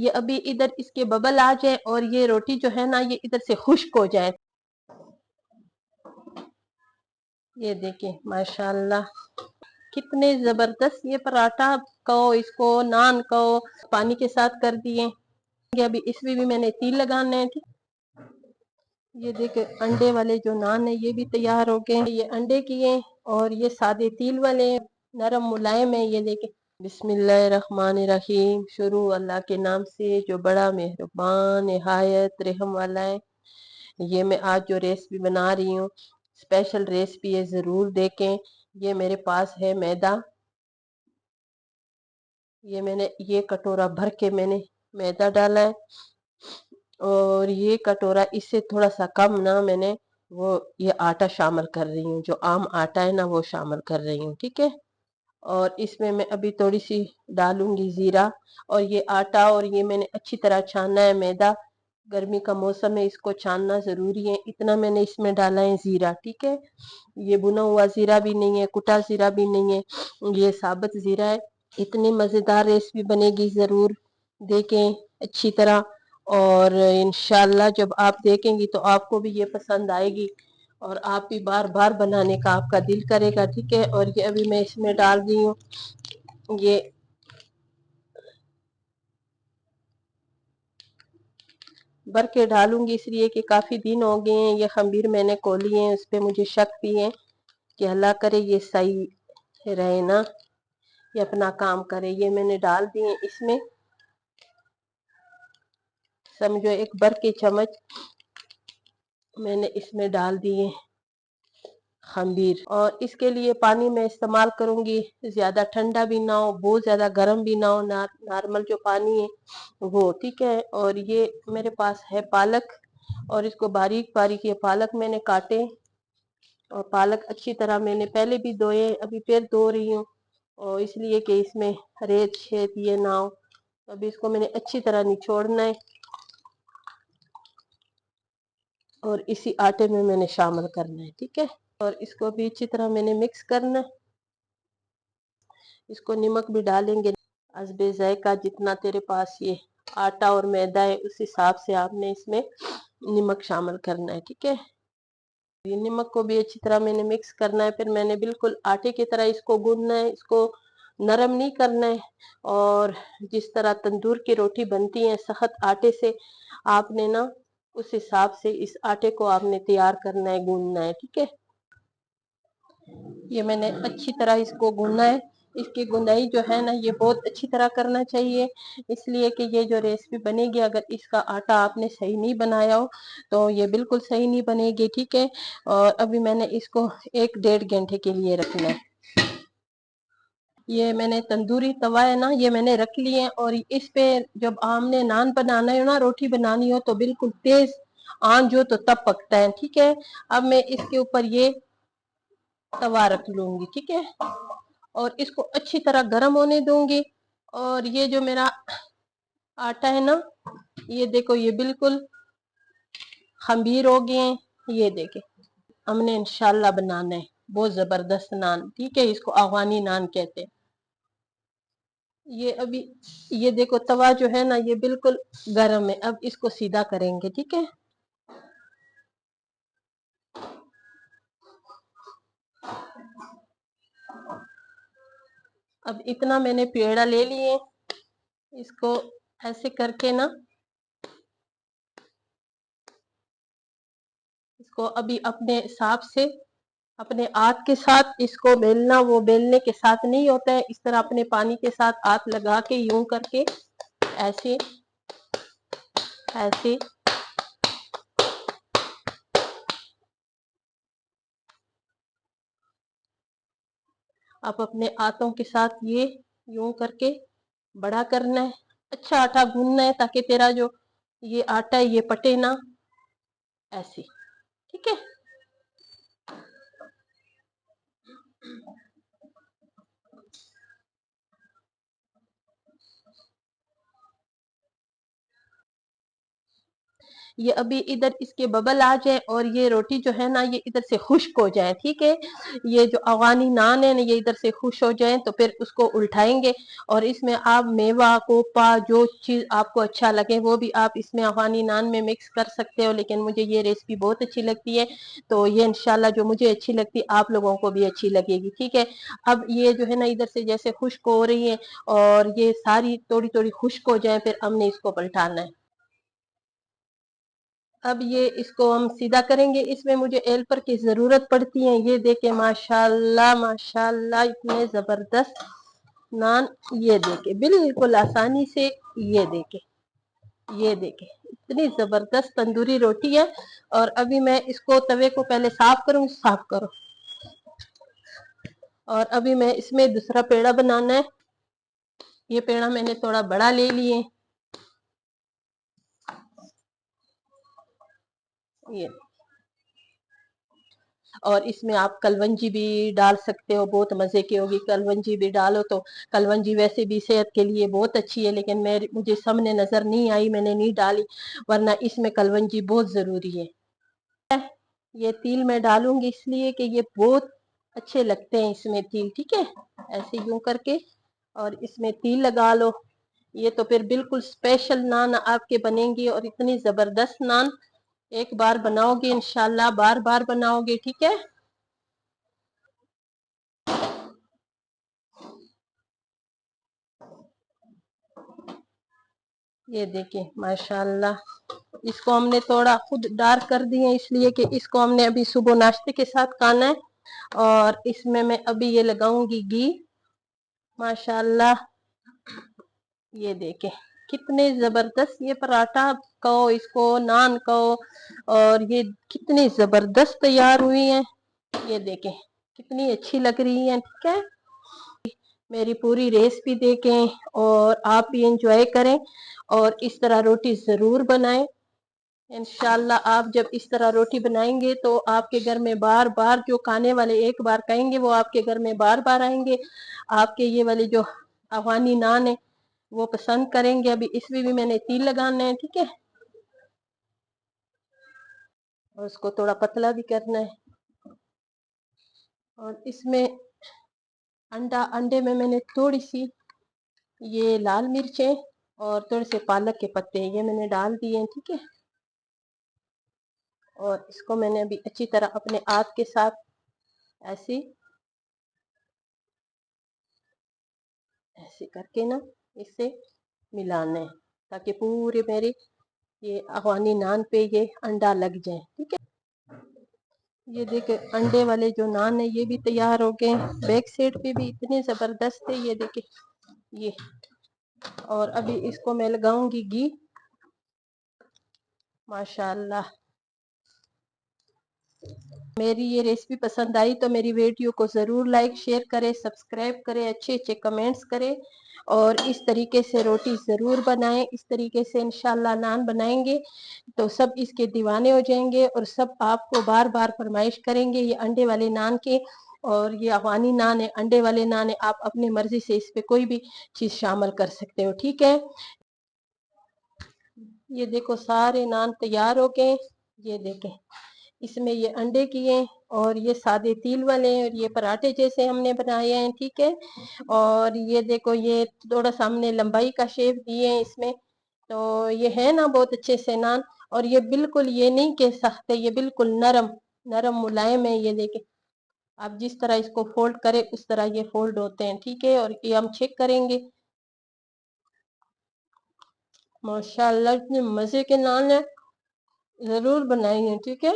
یہ ابھی ادھر اس کے ببل آ جائے اور یہ روٹی جو ہے نا یہ ادھر سے خشک ہو جائے. یہ دیکھیں ماشاءاللہ کتنے زبردست یہ پراٹھا کہو اس کو نان کہو پانی کے ساتھ کر دیے. ابھی اس میں بھی میں نے تیل لگانا ہے. یہ دیکھیں انڈے والے جو نان ہے یہ بھی تیار ہو گئے. یہ انڈے کیے اور یہ سادے تیل والے نرم ملائم ہے. یہ دیکھیں بسم اللہ الرحمن الرحیم. شروع اللہ کے نام سے جو بڑا مہربان نہایت رحم والا ہے. یہ میں آج جو ریسپی بنا رہی ہوں اسپیشل ریسپی ہے, ضرور دیکھیں. یہ میرے پاس ہے میدا. یہ میں نے یہ کٹورا بھر کے میں نے میدا ڈالا ہے اور یہ کٹورا اس سے تھوڑا سا کم نا میں نے وہ یہ آٹا شامل کر رہی ہوں. جو عام آٹا ہے نا وہ شامل کر رہی ہوں. ٹھیک ہے. اور اس میں میں ابھی تھوڑی سی ڈالوں گی زیرہ. اور یہ آٹا اور یہ میں نے اچھی طرح چھانا ہے میدا. گرمی کا موسم ہے اس کو چھاننا ضروری ہے. اتنا میں نے اس میں ڈالا ہے زیرہ. ٹھیک ہے. یہ بنا ہوا زیرہ بھی نہیں ہے, کٹا زیرہ بھی نہیں ہے, یہ ثابت زیرہ ہے. اتنی مزیدار ریسپی بنے گی, ضرور دیکھیں اچھی طرح. اور انشاءاللہ جب آپ دیکھیں گی تو آپ کو بھی یہ پسند آئے گی اور آپ بھی بار بار بنانے کا آپ کا دل کرے گا. ٹھیک ہے. اور یہ ابھی میں اس میں ڈال دی ہوں یہ بھر کے ڈالوں گی اس لیے کہ کافی دن ہو گئے ہیں. یہ خمیر میں نے کھولی ہیں, اس پہ مجھے شک بھی ہے کہ اللہ کرے یہ صحیح رہے نا, یہ اپنا کام کرے. یہ میں نے ڈال دیے اس میں سمجھو ایک بھر کے چمچ میں نے اس میں ڈال دیے خمیر. اور اس کے لیے پانی میں استعمال کروں گی زیادہ ٹھنڈا بھی نہ ہو بہت زیادہ گرم بھی نہ ہو, نارمل جو پانی ہے وہ. ٹھیک ہے. اور یہ میرے پاس ہے پالک اور اس کو باریک باریک یہ پالک میں نے کاٹے اور پالک اچھی طرح میں نے پہلے بھی دھوئے ابھی پھر دھو رہی ہوں اور اس لیے کہ اس میں ریت شیت یہ نہ ہو. ابھی اس کو میں نے اچھی طرح نچوڑنا ہے اور اسی آٹے میں نے شامل کرنا ہے. ٹھیک ہے. اور اس کو بھی اچھی طرح میں نے مکس کرنا. اس کو نمک بھی ڈالیں گے حسب ذائقہ, جتنا تیرے پاس یہ آٹا اور میدا ہے اس حساب سے آپ نے اس میں نمک شامل کرنا ہے. ٹھیک ہے. یہ نمک کو بھی اچھی طرح میں نے مکس کرنا ہے. پھر میں نے بالکل آٹے کی طرح اس کو گوندنا ہے, اس کو نرم نہیں کرنا ہے. اور جس طرح تندور کی روٹی بنتی ہے سخت آٹے سے, آپ نے نا اس حساب سے اس آٹے کو آپ نے تیار کرنا ہے, گوندنا ہے. ٹھیک ہے. یہ میں نے اچھی طرح اس کو گوندنا ہے. اس کی گندائی جو ہے نا یہ بہت اچھی طرح کرنا چاہیے, اس لیے کہ یہ جو ریسپی بنے گی اگر اس کا آٹا آپ نے صحیح نہیں بنایا ہو تو یہ بالکل صحیح نہیں بنے گی. ٹھیک ہے. اور ابھی میں نے اس کو 1-1.5 گھنٹے کے لیے رکھنا ہے. یہ میں نے تندوری توا ہے نا یہ میں نے رکھ لی ہے اور اس پہ جب آپ نے نان بنانا ہے نا روٹی بنانی ہو تو بالکل تیز آنچ جو تو تب پکتا ہے. ٹھیک ہے. اب میں اس کے اوپر یہ توا رکھ لوں گی. ٹھیک ہے. اور اس کو اچھی طرح گرم ہونے دوں گی. اور یہ جو میرا آٹا ہے نا یہ دیکھو یہ بالکل خمیر ہو گئے ہیں. یہ دیکھیں ہم نے انشاءاللہ بنانا ہے بہت زبردست نان. ٹھیک ہے. اس کو افغانی نان کہتے ہیں. یہ ابھی یہ دیکھو توا جو ہے نا یہ بالکل گرم ہے. اب اس کو سیدھا کریں گے. ٹھیک ہے. اب اتنا میں نے پیڑا لے لیے, اس کو ایسے کر کے نا اس کو ابھی اپنے حساب سے اپنے ہاتھ کے ساتھ اس کو بیلنا, وہ بیلنے کے ساتھ نہیں ہوتا ہے, اس طرح اپنے پانی کے ساتھ ہاتھ لگا کے یوں کر کے ایسے ایسے آپ اپنے ہاتھوں کے ساتھ یہ یوں کر کے بڑا کرنا ہے. اچھا آٹا گوندنا ہے تاکہ تیرا جو یہ آٹا ہے یہ پٹے نا ایسے. ٹھیک ہے. یہ ابھی ادھر اس کے ببل آ جائے اور یہ روٹی جو ہے نا یہ ادھر سے خشک ہو جائے، ٹھیک ہے، یہ جو افغانی نان ہے نا یہ ادھر سے خشک ہو جائیں تو پھر اس کو الٹائیں گے، اور اس میں آپ میوہ کوپا جو چیز آپ کو اچھا لگے وہ بھی آپ اس میں افغانی نان میں مکس کر سکتے ہو، لیکن مجھے یہ ریسیپی بہت اچھی لگتی ہے، تو یہ انشاءاللہ جو مجھے اچھی لگتی آپ لوگوں کو بھی اچھی لگے گی، ٹھیک ہے۔ اب یہ جو ہے نا ادھر سے جیسے خشک ہو رہی ہے اور یہ ساری تھوڑی تھوڑی خشک ہو جائے، پھر ہم نے اس کو پلٹانا ہے۔ اب یہ اس کو ہم سیدھا کریں گے، اس میں مجھے ہیلپر کی ضرورت پڑتی ہے، یہ دیکھیں ماشاءاللہ ماشاءاللہ اتنے زبردست نان، یہ دیکھیں بالکل آسانی سے، یہ دیکھیں یہ دیکھیں اتنی زبردست تندوری روٹی ہے، اور ابھی میں اس کو توے کو پہلے صاف کروں، صاف کرو، اور ابھی میں اس میں دوسرا پیڑا بنانا ہے، یہ پیڑا میں نے تھوڑا بڑا لے لیے، یہ اور اس میں آپ کلونجی بھی ڈال سکتے ہو، بہت مزے کی ہوگی، کلونجی بھی ڈالو تو کلونجی ویسے بھی صحت کے لیے بہت اچھی ہے، لیکن مجھے سامنے نظر نہیں آئی، میں نے نہیں ڈالی، ورنہ اس میں کلونجی بہت ضروری ہے۔ یہ تیل میں ڈالوں گی اس لیے کہ یہ بہت اچھے لگتے ہیں اس میں تیل، ٹھیک ہے، ایسے یوں کر کے اور اس میں تیل لگا لو، یہ تو پھر بالکل اسپیشل نان آپ کے بنیں گی، اور اتنی زبردست نان ایک بار بناؤ گے انشاءاللہ بار بار بناؤ گے، ٹھیک ہے۔ یہ دیکھیں ماشاءاللہ اس کو ہم نے تھوڑا خود ڈارک کر دیے اس لیے کہ اس کو ہم نے ابھی صبح ناشتے کے ساتھ کھانا ہے، اور اس میں ابھی یہ لگاؤں گی گھی، ماشاءاللہ یہ دیکھیں کتنے زبردست یہ پراٹھا کہو اس کو نان کہو، اور یہ کتنی زبردست تیار ہوئی ہیں، یہ دیکھیں کتنی اچھی لگ رہی ہیں، ٹھیک ہے۔ میری پوری ریسیپی دیکھیں اور آپ بھی انجوائے کریں، اور اس طرح روٹی ضرور بنائیں، انشاءاللہ آپ جب اس طرح روٹی بنائیں گے تو آپ کے گھر میں بار بار جو کھانے والے ایک بار کہیں گے وہ آپ کے گھر میں بار بار آئیں گے، آپ کے یہ والے جو افغانی نان ہے وہ پسند کریں گے۔ ابھی اس میں بھی میں نے تیل لگانا ہے، ٹھیک ہے، اور اس کو تھوڑا پتلا بھی کرنا ہے، اور اس میں انڈے میں نے تھوڑی سی یہ لال مرچیں اور تھوڑے سے پالک کے پتے یہ میں نے ڈال دیے ہیں، ٹھیک ہے، اور اس کو میں نے ابھی اچھی طرح اپنے ہاتھ کے ساتھ ایسے کر کے نا اس سے ملانا ہے تاکہ پورے میرے یہ افغانی نان پہ یہ انڈا لگ جائے، ٹھیک ہے۔ یہ دیکھیں انڈے والے جو نان ہے یہ بھی تیار ہو گئے، بیک سائڈ پہ بھی اتنے زبردست ہے، یہ دیکھیں یہ، اور ابھی اس کو میں لگاؤں گی گھی، ماشاءاللہ میری یہ ریسیپی پسند آئی تو میری ویڈیو کو ضرور لائک شیئر کریں، سبسکرائب کریں، اچھے اچھے کمنٹس کریں، اور اس طریقے سے روٹی ضرور بنائیں، اس طریقے سے انشاءاللہ نان بنائیں گے تو سب اس کے دیوانے ہو جائیں گے، اور سب آپ کو بار بار فرمائش کریں گے یہ انڈے والے نان کے، اور یہ افغانی نان ہے، انڈے والے نان ہے، آپ اپنی مرضی سے اس پہ کوئی بھی چیز شامل کر سکتے ہو، ٹھیک ہے۔ یہ دیکھو سارے نان تیار ہو گئے، یہ دیکھیں اس میں یہ انڈے کیے اور یہ سادے تیل والے ہیں، اور یہ پراٹھے جیسے ہم نے بنائے ہیں، ٹھیک ہے، اور یہ دیکھو یہ تھوڑا سا ہم نے لمبائی کا شیپ دیے ہیں اس میں، تو یہ ہے نا بہت اچھے سے نان، اور یہ بالکل یہ نہیں کہ سخت ہے، یہ بالکل نرم نرم ملائم ہے، یہ دیکھیں آپ جس طرح اس کو فولڈ کریں اس طرح یہ فولڈ ہوتے ہیں، ٹھیک ہے، اور یہ ہم چیک کریں گے، ماشاءاللہ اتنے مزے کے نان ہیں، ضرور بنائیں گے، ٹھیک ہے۔